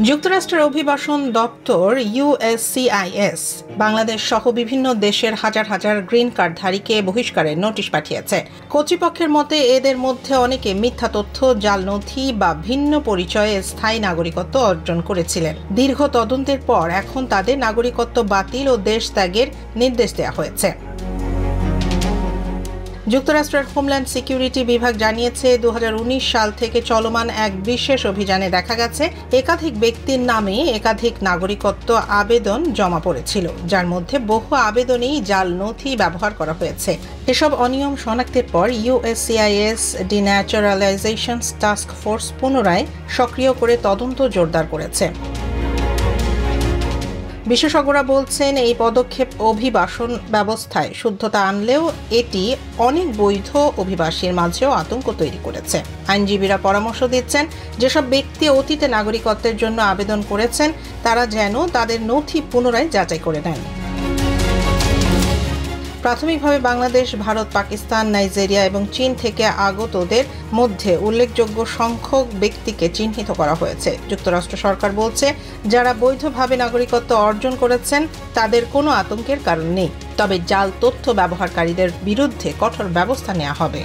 যুক্তরাষ্ট্রের অভিবাসন দপ্তর ইউএসসিআইএস বাংলাদেশ সহ বিভিন্ন দেশের হাজার হাজার গ্রিন কার্ডধারীকে বহিষ্কারের নোটিশ পাঠিয়েছে। কর্তৃপক্ষের মতে এদের মধ্যে অনেকে মিথ্যা তথ্য, জাল নথি বা ভিন্ন পরিচয়ে স্থায়ী নাগরিকত্ব অর্জন করেছিলেন। দীর্ঘ তদন্তের পর এখন তাদের নাগরিকত্ব বাতিল ও দেশ ত্যাগের নির্দেশ দেওয়া হয়েছে। যুক্তরাষ্ট্রের হোমল্যান্ড সিকিউরিটি বিভাগ জানিয়েছে 2019 সাল থেকে চলমান এক বিশেষ অভিযানে দেখা গেছে একাধিক ব্যক্তির নামে একাধিক নাগরিকত্ব আবেদন জমা পড়েছিল, যার মধ্যে বহু আবেদনেই জাল নথি ব্যবহার করা হয়েছে। এসব অনিয়ম শনাক্তের পর ইউএসসিআইএস ডিন্যাচারালাইজেশন টাস্ক ফোর্স পুনরায় সক্রিয় করে তদন্ত জোরদার করেছে। বিশেষজ্ঞরা বলছেন এই পদক্ষেপ অভিবাসন ব্যবস্থায় শুদ্ধতা আনলেও এটি অনেক বৈধ অভিবাসীর মাঝেও আতঙ্ক তৈরি করেছে। আইনজীবীরা পরামর্শ দিচ্ছেন, যেসব ব্যক্তি অতীতে নাগরিকত্বের জন্য আবেদন করেছেন তারা যেন তাদের নথি পুনরায় যাচাই করে নেন। প্রাথমিকভাবে বাংলাদেশ, ভারত, পাকিস্তান, নাইজেরিয়া এবং চীন থেকে আগতদের মধ্যে উল্লেখযোগ্য সংখ্যক ব্যক্তিকে চিহ্নিত করা হয়েছে। যুক্তরাষ্ট্র সরকার বলছে, যারা বৈধভাবে নাগরিকত্ব অর্জন করেছেন তাদের কোনো আতঙ্কের কারণ নেই, তবে জাল তথ্য ব্যবহারকারীদের বিরুদ্ধে কঠোর ব্যবস্থা নেওয়া হবে।